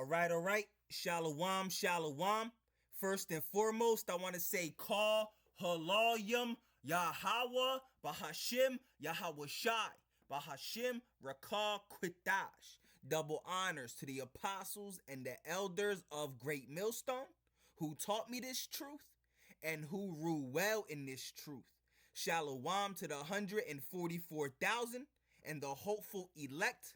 All right. Shalom, shalom. First and foremost, I want to say call halayim Yahweh Bahashim Yahweh Shai Bahashim Rakah Quitash. Double honors to the apostles and the elders of Great Millstone who taught me this truth and who rule well in this truth. Shalom to the 144,000 and the hopeful elect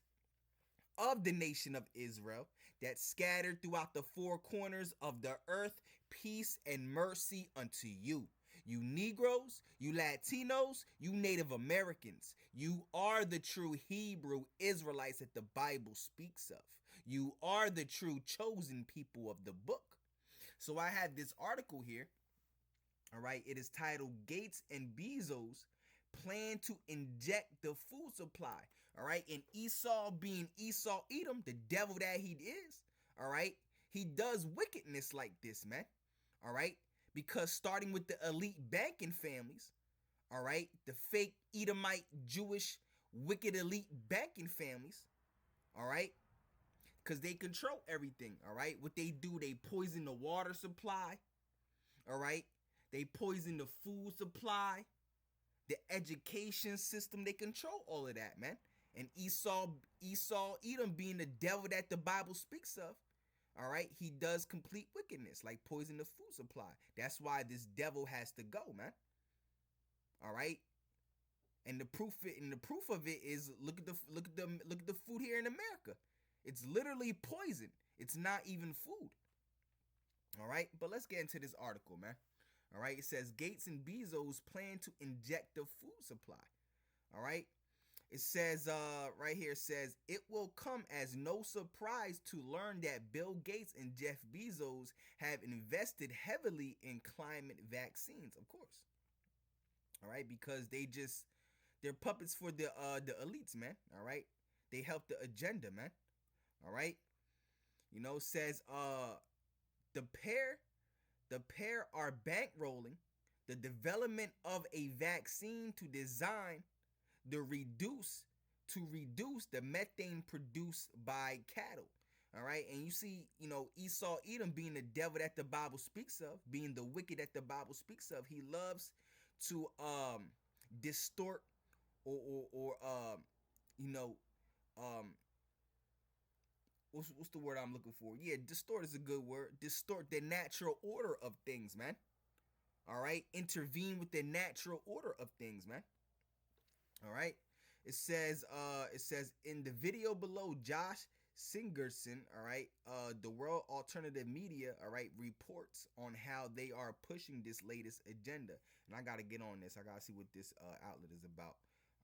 of the nation of Israel that scattered throughout the four corners of the earth. Peace and mercy unto you. You Negroes, you Latinos, you Native Americans, you are the true Hebrew Israelites that the Bible speaks of. You are the true chosen people of the book. So I had this article here. All right, it is titled Gates and Bezos plan to inject the food supply. All right, and Esau, being Esau Edom, the devil that he is, all right, he does wickedness like this, man. All right, because starting with the elite banking families, all right, the fake Edomite Jewish wicked elite banking families, all right, because they control everything. All right, what they do, they poison the water supply. All right, they poison the food supply, the education system. They control all of that, man. And Esau Edom, being the devil that the Bible speaks of, all right, he does complete wickedness, like poison the food supply. That's why this devil has to go, man. All right, and the proof of it is look at the food here in America. It's literally poison. It's not even food. All right, but let's get into this article, man. All right, it says Gates and Bezos plan to inject the food supply. All right, it says right here, it says it will come as no surprise to learn that Bill Gates and Jeff Bezos have invested heavily in climate vaccines, of course. All right, because they're puppets for the elites, man. All right, they help the agenda, man. All right, it says the pair are bankrolling the development of a vaccine to reduce the methane produced by cattle. All right, and you see, Esau Edom, being the devil that the Bible speaks of, being the wicked that the Bible speaks of, he loves to distort or what's the word I'm looking for? Yeah, distort is a good word. Distort the natural order of things, man. All right, intervene with the natural order of things, man. All right, it says in the video below, Josh Singerson, all right, the World Alternative Media, all right, reports on how they are pushing this latest agenda. And I got to get on this. I got to see what this outlet is about.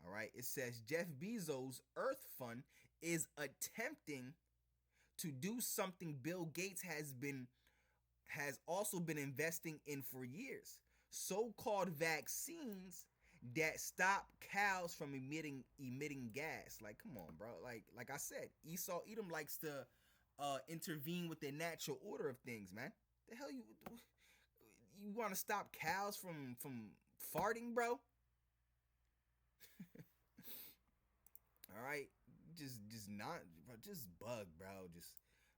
All right, it says Jeff Bezos' Earth Fund is attempting to do something Bill Gates has also been investing in for years. So-called vaccines that stop cows from emitting gas. Like, come on, bro. Like I said, Esau Edom likes to intervene with the natural order of things, man. The hell you want to stop cows from farting, bro? All right, just bug, bro.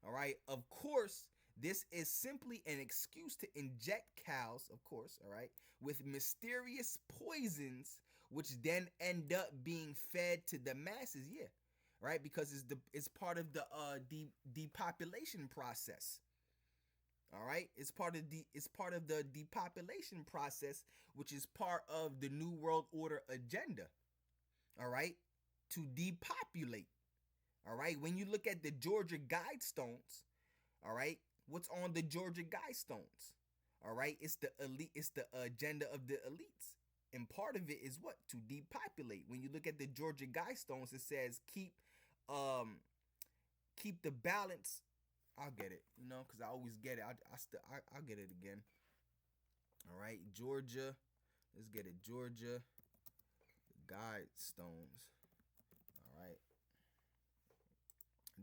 All right. Of course, this is simply an excuse to inject cows, of course, all right, with mysterious poisons, which then end up being fed to the masses. Yeah, right, because it's part of the depopulation process. All right, it's part of the depopulation process, which is part of the New World Order agenda. All right, to depopulate. All right, when you look at the Georgia Guidestones, all right, what's on the Georgia Guidestones? All right, it's the elite, it's the agenda of the elites, and part of it is what? To depopulate. When you look at the Georgia Guidestones, it says keep the balance. I'll get it, because I always get it. I'll get it again. All right, Georgia. Let's get it. Georgia Guidestones. All right.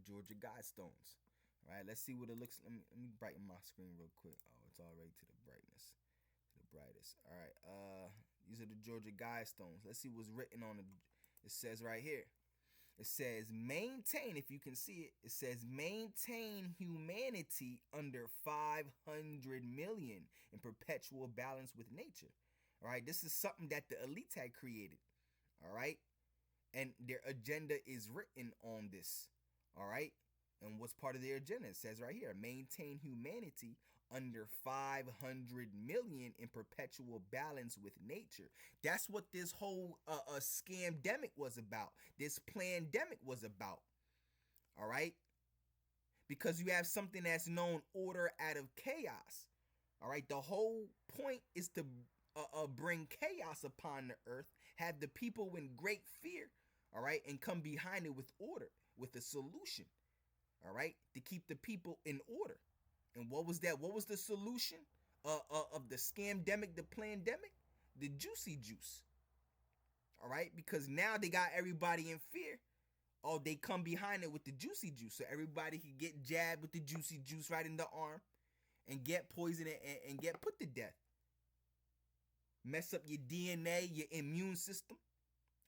Georgia Guidestones. All right, let's see what it looks like. Let me brighten my screen real quick. Oh, it's already to the brightness. To the brightest. All right. These are the Georgia Guidestones. Let's see what's written on it. It says right here. It says maintain, if you can see it, it says maintain humanity under 500 million in perpetual balance with nature. All right, this is something that the elites had created. All right, and their agenda is written on this. All right, and what's part of their agenda? It says right here, maintain humanity under 500 million in perpetual balance with nature. That's what this whole scamdemic was about. This plandemic was about. All right, because you have something that's known order out of chaos. All right, the whole point is to bring chaos upon the earth, have the people in great fear, all right, and come behind it with order, with a solution, all right, to keep the people in order. And what was that? What was the solution of the scamdemic, the plandemic? The juicy juice, all right, because now they got everybody in fear. Oh, they come behind it with the juicy juice, so everybody can get jabbed with the juicy juice right in the arm and get poisoned and get put to death. Mess up your DNA, your immune system.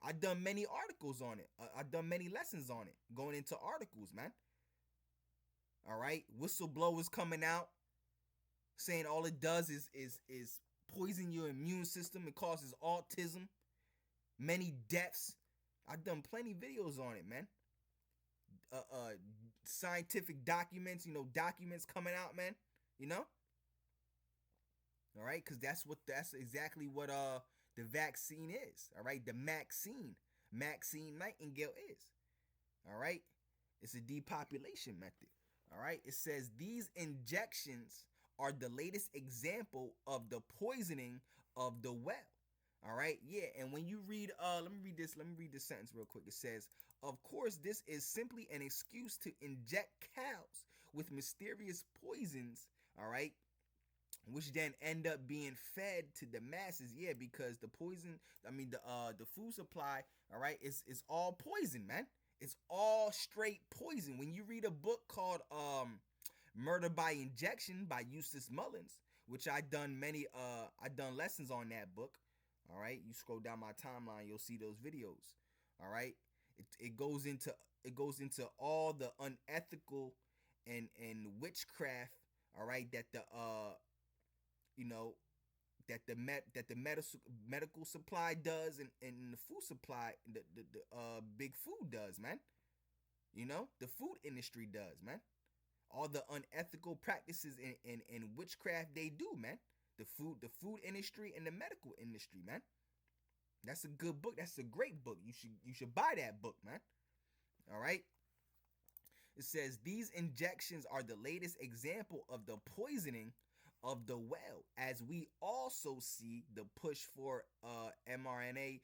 I've done many articles on it. I've done many lessons on it, going into articles, man. All right, whistleblowers coming out saying all it does is poison your immune system. It causes autism, many deaths. I've done plenty videos on it, man. Scientific documents, documents coming out, man. All right, because that's exactly what the vaccine is. All right, the Maxine Nightingale is. All right, it's a depopulation method. All right, it says these injections are the latest example of the poisoning of the well. All right, yeah, and when you read, let me read this sentence real quick. It says, of course, this is simply an excuse to inject cows with mysterious poisons, all right, which then end up being fed to the masses. Yeah, because the poison, the food supply, all right, is all poison, man. It's all straight poison. When you read a book called Murder by Injection by Eustace Mullins, which I done lessons on that book. All right, you scroll down my timeline, you'll see those videos. All right, it goes into all the unethical and witchcraft. All right, that the medical supply does, and the food supply, the big food does, man. The food industry does, man. All the unethical practices and witchcraft they do, man. The food industry and the medical industry, man. That's a good book. That's a great book. You should buy that book, man. All right. It says these injections are the latest example of the poisoning of the well, as we also see the push for mRNA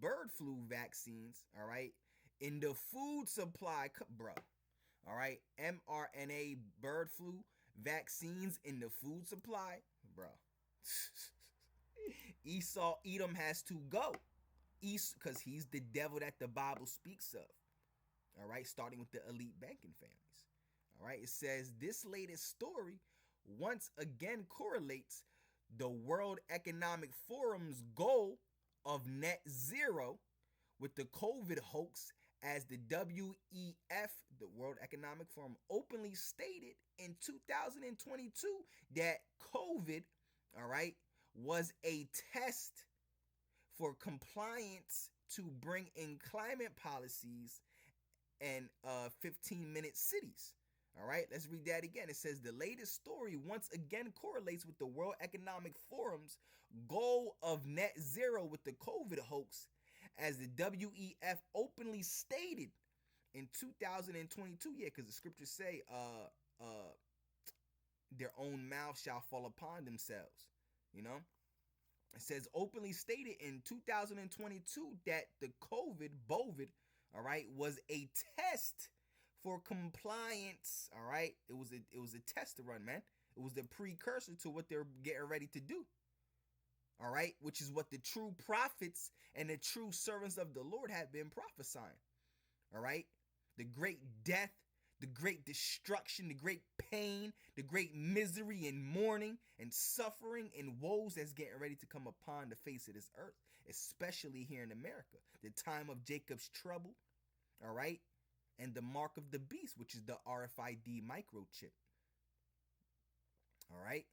bird flu vaccines. All right, in the food supply, bro. All right, mRNA bird flu vaccines in the food supply, bro. Edom has to go, because he's the devil that the Bible speaks of. All right, starting with the elite banking families. All right, it says this latest story once again correlates the World Economic Forum's goal of net zero with the COVID hoax, as the WEF, the World Economic Forum, openly stated in 2022 that COVID, all right, was a test for compliance to bring in climate policies and 15-minute cities. All right, let's read that again. It says the latest story once again correlates with the World Economic Forum's goal of net zero with the COVID hoax, as the WEF openly stated in 2022. Yeah, because the scriptures say their own mouth shall fall upon themselves. It says openly stated in 2022 that the bovid, all right, was a test for compliance. All right, it was a test to run, man. It was the precursor to what they're getting ready to do. All right, which is what the true prophets and the true servants of the Lord have been prophesying. All right, the great death, the great destruction, the great pain, the great misery and mourning and suffering and woes that's getting ready to come upon the face of this earth, especially here in America. The time of Jacob's trouble. All right, and the mark of the beast, which is the RFID microchip. All right,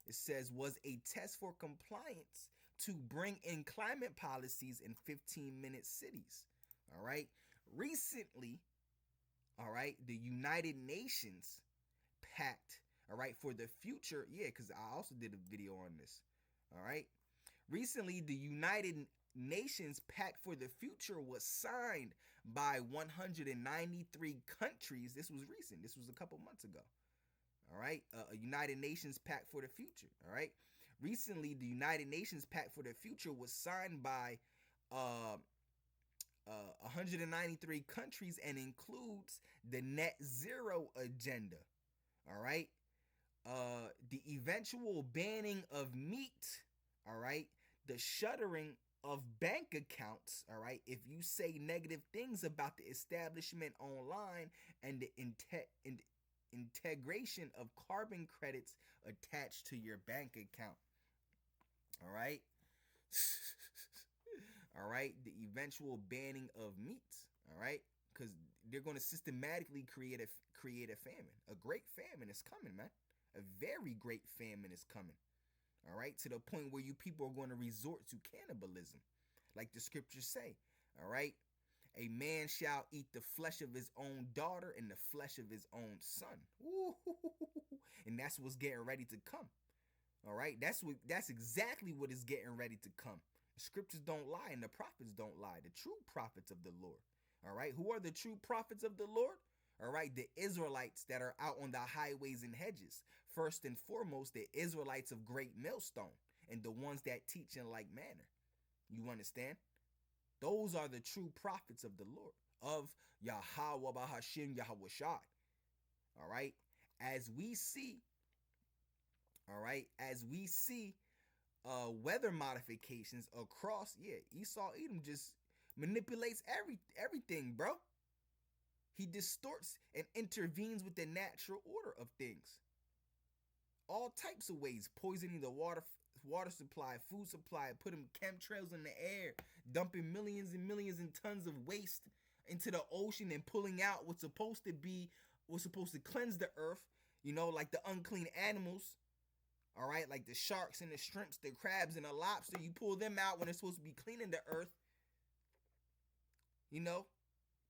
it says was a test for compliance to bring in climate policies in 15-minute cities. All right, recently, all right, the United Nations pact, all right, for the future. Yeah, because I also did a video on this. All right, recently the United Nations Pact for the Future was signed by 193 countries. This was recent. This was a couple months ago. All right, a United Nations Pact for the Future. All right, recently the United Nations Pact for the Future was signed by 193 countries and includes the net zero agenda. All right, the eventual banning of meat. All right, the shuttering of bank accounts. All right, if you say negative things about the establishment online, and the integration of carbon credits attached to your bank account. All right. All right, the eventual banning of meats. All right, because they're going to systematically create a famine. A great famine is coming, man. A very great famine is coming. All right, to the point where you people are going to resort to cannibalism, like the scriptures say. All right, a man shall eat the flesh of his own daughter and the flesh of his own son. Ooh, and that's what's getting ready to come. All right, that's exactly what is getting ready to come. The scriptures don't lie and the prophets don't lie. The true prophets of the Lord. All right, who are the true prophets of the Lord? All right, the Israelites that are out on the highways and hedges. First and foremost, the Israelites of Great Millstone and the ones that teach in like manner. You understand? Those are the true prophets of the Lord, of Yahweh Bahashim Yahweh Shai. All right, as we see, all right, as we see weather modifications across, yeah, Esau Edom just manipulates everything, bro. He distorts and intervenes with the natural order of things. All types of ways, poisoning the water supply, food supply, putting chemtrails in the air, dumping millions and millions and tons of waste into the ocean and pulling out what's supposed to cleanse the earth, you know, like the unclean animals. All right, like the sharks and the shrimps, the crabs and the lobster, you pull them out when they're supposed to be cleaning the earth. You know,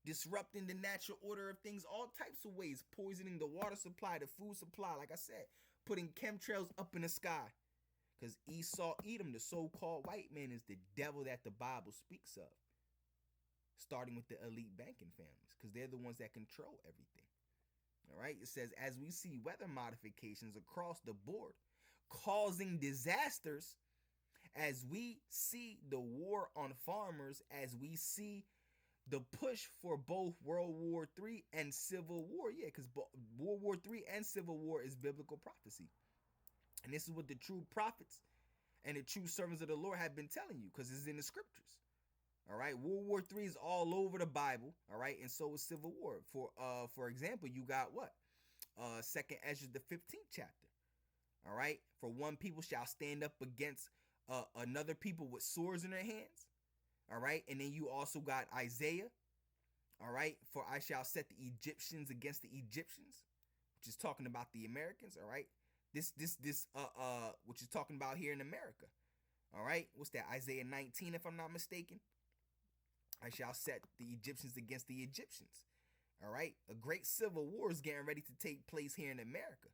disrupting the natural order of things, all types of ways, poisoning the water supply, the food supply, like I said, putting chemtrails up in the sky. Because Esau Edom, the so-called white man, is the devil that the Bible speaks of. Starting with the elite banking families, because they're the ones that control everything. All right, it says, as we see weather modifications across the board causing disasters, as we see the war on farmers, as we see the push for both World War III and Civil War. Yeah, because World War III and Civil War is biblical prophecy. And this is what the true prophets and the true servants of the Lord have been telling you, because it's in the scriptures. All right, World War III is all over the Bible. All right, and so is Civil War. For example, you got what? Second Ezra, the 15th chapter. All right, for one people shall stand up against another people with swords in their hands. All right, and then you also got Isaiah. All right, for I shall set the Egyptians against the Egyptians, which is talking about the Americans. All right, this which is talking about here in America. All right, what's that? Isaiah 19, if I'm not mistaken. I shall set the Egyptians against the Egyptians. All right, a great civil war is getting ready to take place here in America.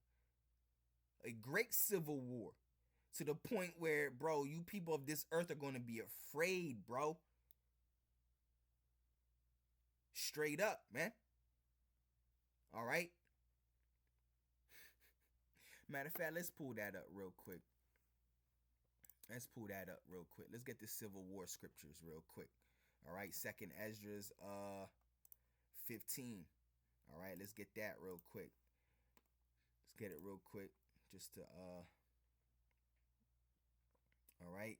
A great civil war, to the point where, bro, you people of this earth are going to be afraid, bro. Straight up, man. All right. Matter of fact, let's pull that up real quick. Let's get the Civil War scriptures real quick. All right, Second Ezra's 15. All right, let's get that real quick. Let's get it real quick, just to all right.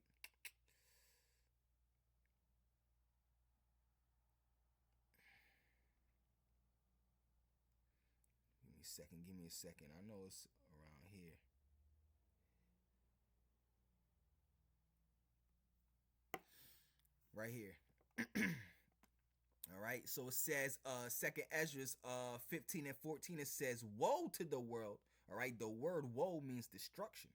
Give me a second. I know it's around here. Right here. All right. right? So it says, Second Ezra's 15 and 14, it says, woe to the world. All right, the word woe means destruction.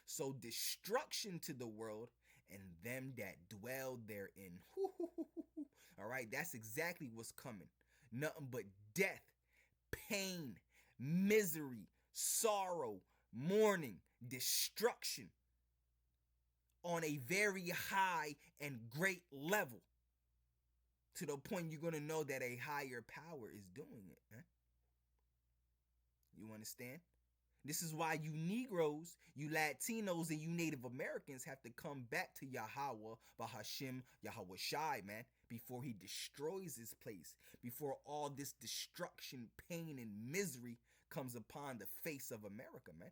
So destruction to the world and them that dwell therein. All right, that's exactly what's coming. Nothing but death, pain, misery, sorrow, mourning, destruction on a very high and great level, to the point you're going to know that a higher power is doing it. Huh? You understand? This is why you Negroes, you Latinos, and you Native Americans have to come back to Yahweh, Bahashim, Yahweh Shai, man, before he destroys this place, before all this destruction, pain, and misery comes upon the face of America, man.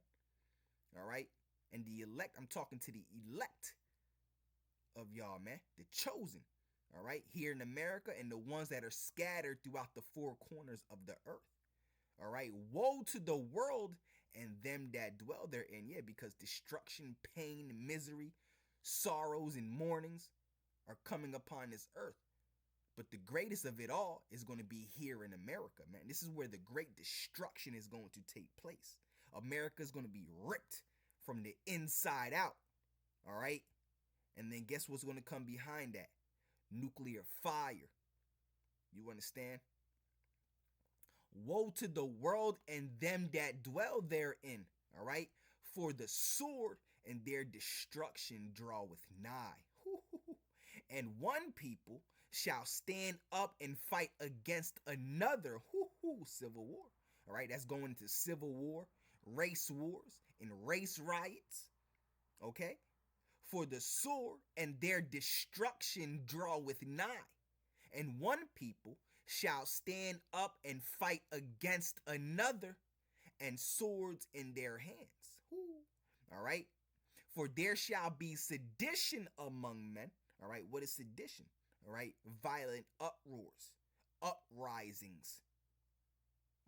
All right? And the elect, I'm talking to the elect of y'all, man, the chosen, all right, here in America, and the ones that are scattered throughout the four corners of the earth. All right, woe to the world and them that dwell therein. Yeah, because destruction, pain, misery, sorrows, and mournings are coming upon this earth. But the greatest of it all is going to be here in America, man. This is where the great destruction is going to take place. America is going to be ripped from the inside out. All right. And then guess what's going to come behind that? Nuclear fire. You understand? Woe to the world and them that dwell therein. All right. For the sword and their destruction draweth nigh. And one people shall stand up and fight against another. Civil war. All right. That's going into civil war, race wars, and race riots. Okay. For the sword and their destruction draweth nigh. And one people shall stand up and fight against another, and swords in their hands. All right. For there shall be sedition among men. All right. What is sedition? All right. Violent uproars, uprisings.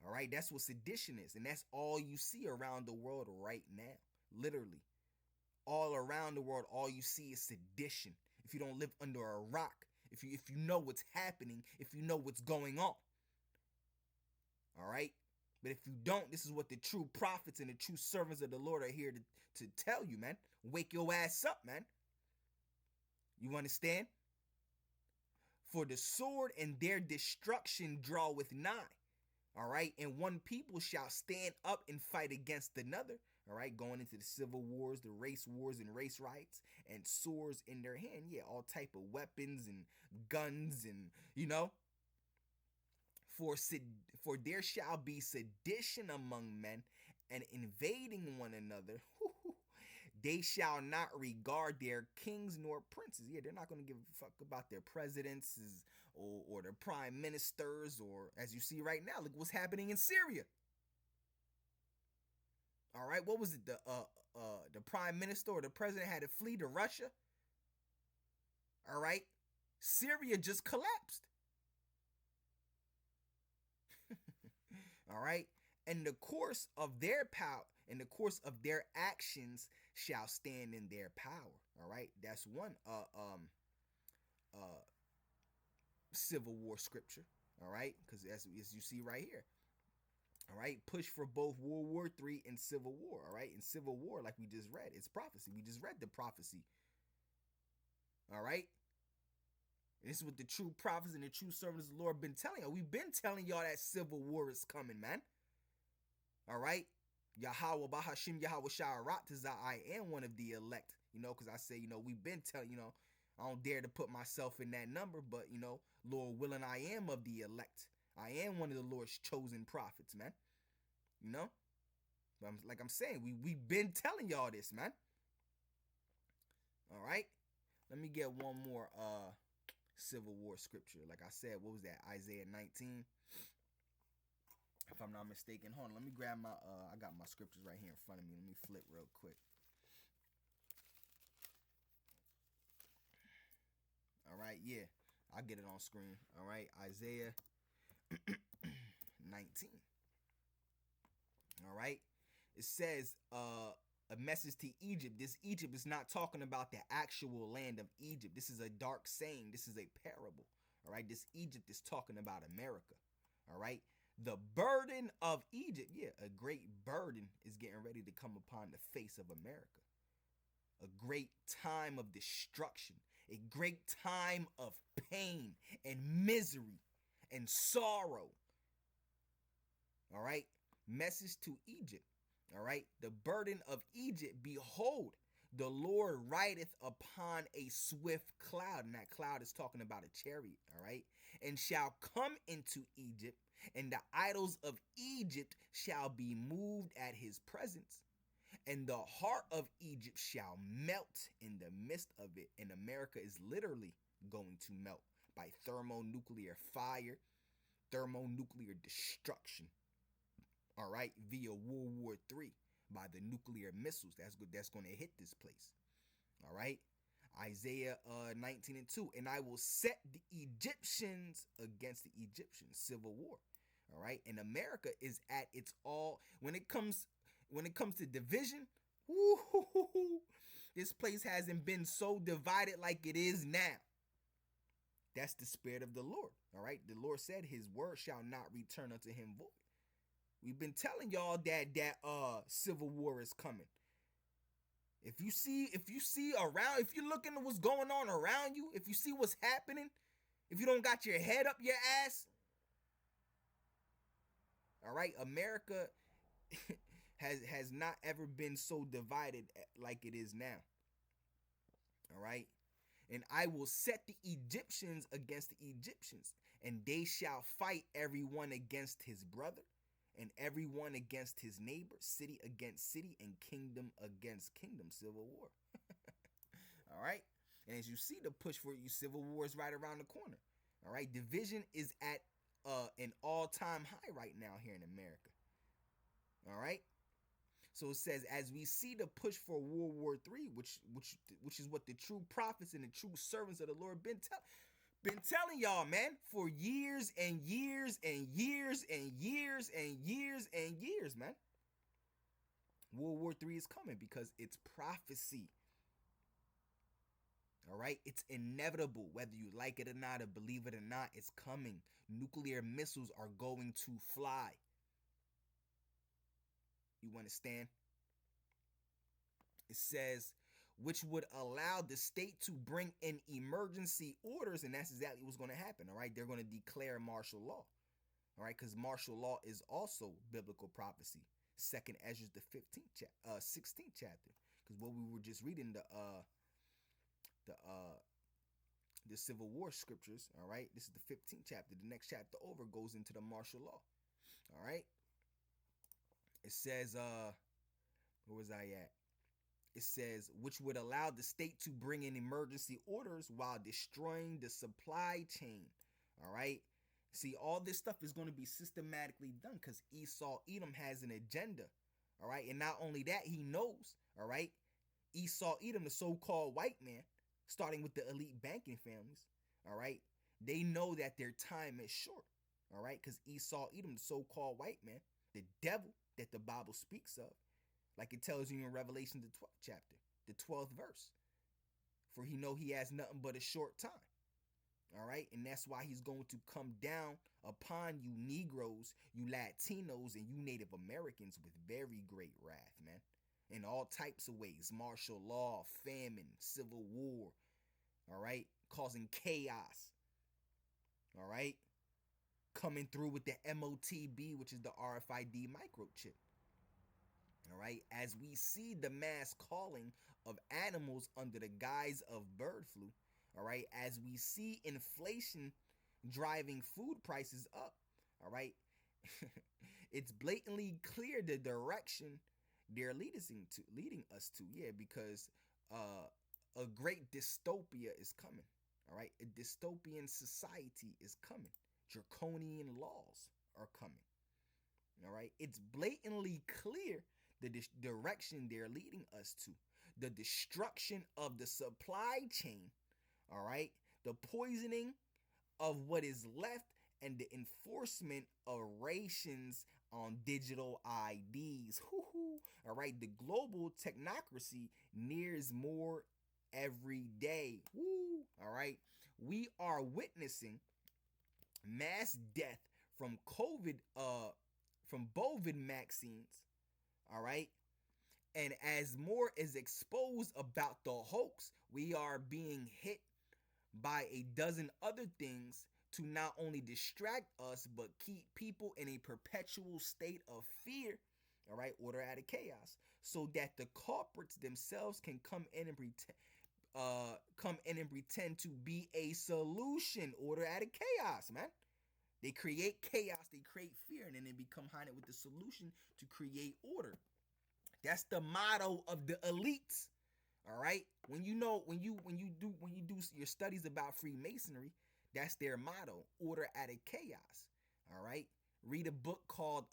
All right. That's what sedition is. And that's all you see around the world right now. Literally. All around the world, all you see is sedition. If you don't live under a rock, if you know what's happening, if you know what's going on. All right? But if you don't, this is what the true prophets and the true servants of the Lord are here to tell you, man. Wake your ass up, man. You understand? For the sword and their destruction draweth nigh. All right? And one people shall stand up and fight against another. All right, going into the civil wars, the race wars and race riots, and swords in their hand. Yeah, all type of weapons and guns, and for there shall be sedition among men, and invading one another. They shall not regard their kings nor princes. Yeah, they're not going to give a fuck about their presidents or their prime ministers, or as you see right now, look what's happening in Syria. All right, what was it? The prime minister or the president had to flee to Russia. All right, Syria just collapsed. All right, and the course of their power, in the course of their actions, shall stand in their power. All right, that's one Civil War scripture. All right, because as you see right here. All right, push for both World War III and Civil War. All right, in Civil War, like we just read, it's prophecy. We just read the prophecy. All right, and this is what the true prophets and the true servants of the Lord been telling you. We've been telling y'all that Civil War is coming, man. All right, Yahweh Bahashim Yahweh Sha'arat, I am one of the elect. Because I say, we've been telling, I don't dare to put myself in that number, but Lord willing, I am of the elect. I am one of the Lord's chosen prophets, man. But like I'm saying, we've been telling y'all this, man. All right. Let me get one more Civil War scripture. Like I said, what was that? Isaiah 19. If I'm not mistaken. Hold on. Let me grab my I got my scriptures right here in front of me. Let me flip real quick. All right, yeah. I'll get it on screen. All right. Isaiah 19. All right. It says a message to Egypt. This Egypt is not talking about the actual land of Egypt. This is a dark saying. This is a parable. All right, this Egypt is talking about America. All right, the burden of Egypt, yeah, a great burden is getting ready to come upon the face of America. A great time of destruction, a great time of pain and misery and sorrow. All right, message to Egypt. All right, the burden of Egypt, behold, the Lord rideth upon a swift cloud, and that cloud is talking about a chariot. All right, and shall come into Egypt, and the idols of Egypt shall be moved at his presence, and the heart of Egypt shall melt in the midst of it. And America is literally going to melt by thermonuclear fire, thermonuclear destruction. All right, via World War III, by the nuclear missiles that's going to hit this place. All right, Isaiah 19:2, and I will set the Egyptians against the Egyptians, civil war. All right, and America is at its all when it comes to division. Woo, this place hasn't been so divided like it is now. That's the spirit of the Lord. All right, the Lord said his word shall not return unto him void. We've been telling y'all that civil war is coming. If you see around, if you're looking at what's going on around you, if you see what's happening, if you don't got your head up your ass, all right, America has not ever been so divided like it is now. All right. And I will set the Egyptians against the Egyptians, and they shall fight everyone against his brother, and everyone against his neighbor, city against city, and kingdom against kingdom. Civil war. All right. And as you see, the push for you civil war is right around the corner. All right. Division is at an all-time high right now here in America. All right. So it says, as we see the push for World War III, which is what the true prophets and the true servants of the Lord been telling y'all, man, for years and years and years and years and years and years, man. World War III is coming because it's prophecy. All right, it's inevitable, whether you like it or not, or believe it or not, it's coming. Nuclear missiles are going to fly. You understand? It says, which would allow the state to bring in emergency orders, and that's exactly what's going to happen. All right, they're going to declare martial law. All right, because martial law is also biblical prophecy. Second Ezra, the 16th chapter. Because what we were just reading, the Civil War scriptures. All right, this is the 15th chapter. The next chapter over goes into the martial law. All right. It says, where was I at? It says, which would allow the state to bring in emergency orders while destroying the supply chain. All right. See, all this stuff is going to be systematically done because Esau Edom has an agenda. All right. And not only that, he knows. All right. Esau Edom, the so-called white man, starting with the elite banking families. All right. They know that their time is short. All right. Because Esau Edom, the so-called white man, the devil that the Bible speaks of, like it tells you in Revelation, the 12th chapter, the 12th verse. For he know he has nothing but a short time. All right. And that's why he's going to come down upon you Negroes, you Latinos, and you Native Americans with very great wrath, man. In all types of ways. Martial law, famine, civil war. All right. Causing chaos. All right. Coming through with the MOTB, which is the RFID microchip. All right, as we see the mass calling of animals under the guise of bird flu, all right, as we see inflation driving food prices up, all right, it's blatantly clear the direction they're leading us to, yeah, because a great dystopia is coming, all right, a dystopian society is coming, draconian laws are coming, all right, it's blatantly clear the direction they're leading us to, the destruction of the supply chain, all right, the poisoning of what is left, and the enforcement of rations on digital IDs. All right, the global technocracy nears more every day. Woo! All right, we are witnessing mass death from from bovid vaccines. All right. And as more is exposed about the hoax, we are being hit by a dozen other things to not only distract us but keep people in a perpetual state of fear. All right, order out of chaos, so that the culprits themselves can come in and pretend to be a solution. Order out of chaos, man. They create chaos, they create fear, and then they become behind it with the solution to create order. That's the motto of the elites. All right. When you do your studies about Freemasonry, that's their motto: order out of chaos. All right. Read a book called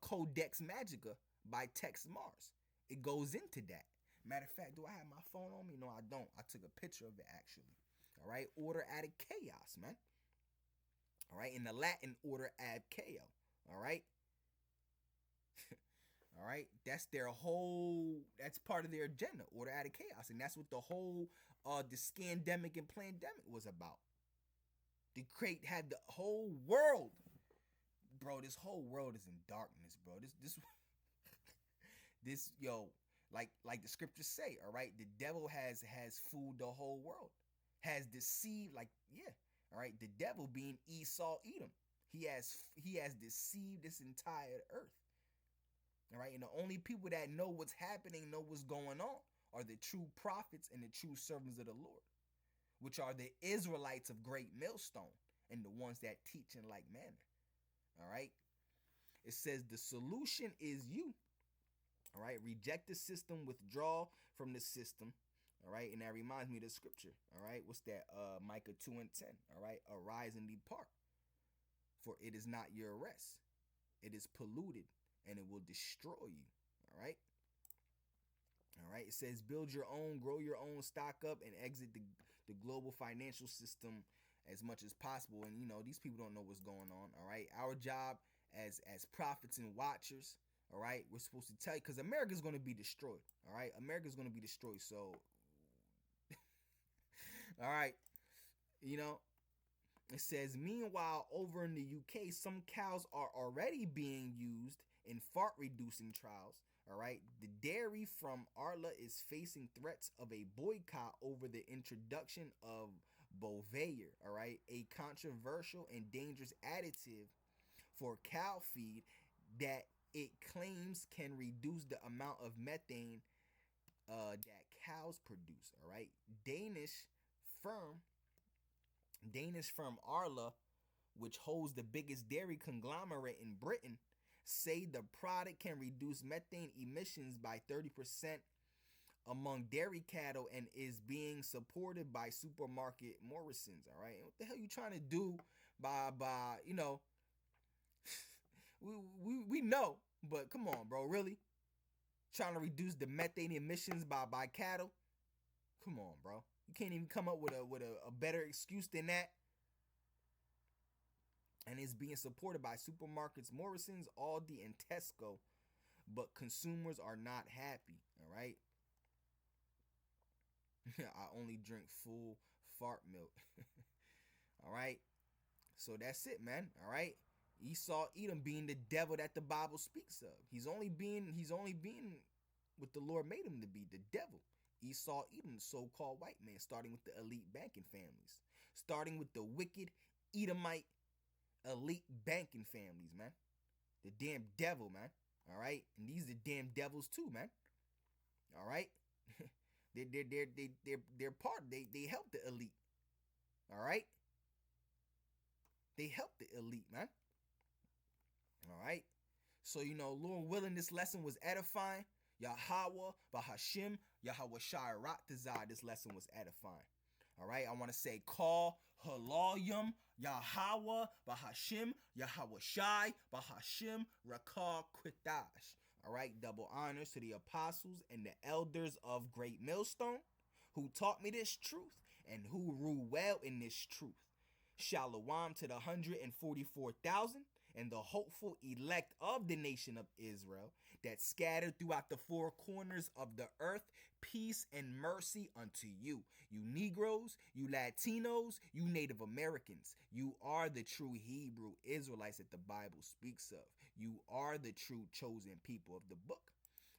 Codex Magica by Tex Mars. It goes into that. Matter of fact, do I have my phone on me? No, I don't. I took a picture of it actually. All right. Order out of chaos, man. All right. In the Latin, order ad chaos. All right. All right, that's part of their agenda, order out of chaos, and that's what the whole the scandemic and pandemic was about. To create had the whole world, bro. This whole world is in darkness, bro. This yo, like the scriptures say, all right. The devil has fooled the whole world, has deceived, like yeah, all right. The devil being Esau, Edom, he has deceived this entire earth. All right, and the only people that know what's happening, know what's going on, are the true prophets and the true servants of the Lord, which are the Israelites of Great Millstone and the ones that teach in like manner. All right, it says the solution is you. All right, reject the system, withdraw from the system. All right, and that reminds me of the scripture. All right, what's that? Micah 2:10. All right, arise and depart, for it is not your rest. It is polluted and it will destroy you. All right. All right. It says build your own, grow your own, stock up, and exit the global financial system as much as possible. And these people don't know what's going on. All right. Our job as prophets and watchers. All right. We're supposed to tell you, because America's going to be destroyed. All right. America's going to be destroyed. So, all right. It says, meanwhile, over in the UK, some cows are already being used in fart reducing trials. All right. The dairy from Arla is facing threats of a boycott over the introduction of Bovaer. All right. A controversial and dangerous additive for cow feed that it claims can reduce the amount of methane that cows produce. All right. Firm Arla, which holds the biggest dairy conglomerate in Britain, say the product can reduce methane emissions by 30% among dairy cattle and is being supported by supermarket Morrisons. All right, and what the hell you trying to do by we know, but come on, bro, really trying to reduce the methane emissions by cattle? Come on, bro. You can't even come up with a better excuse than that. And it's being supported by supermarkets Morrisons, Aldi, and Tesco. But consumers are not happy. All right. I only drink full fart milk. All right. So that's it, man. All right. Esau Edom being the devil that the Bible speaks of. He's only being what the Lord made him to be, the devil. Esau Edom, the so-called white man, starting with the elite banking families, starting with the wicked Edomite elite banking families, man. The damn devil, man. All right, and these are damn devils too, man. All right, they're part. They help the elite. All right, they help the elite, man. All right. So, Lord willing, this lesson was edifying. Yahweh, Bahashim, Yahweh Shai Ratazah, this lesson was edifying. All right. I want to say call Halalyum, Yahweh, Bahashim, Yahweh Shai, Bahashim, Rakah Quitash. All right. Double honors to the apostles and the elders of Great Millstone who taught me this truth and who rule well in this truth. Shalom to the 144,000 and the hopeful elect of the nation of Israel that scattered throughout the four corners of the earth, peace and mercy unto you. You Negroes, you Latinos, you Native Americans. You are the true Hebrew Israelites that the Bible speaks of. You are the true chosen people of the book.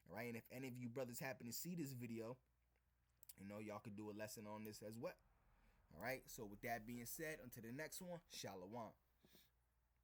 All right, and if any of you brothers happen to see this video, y'all could do a lesson on this as well. All right, so with that being said, until the next one, Shalom.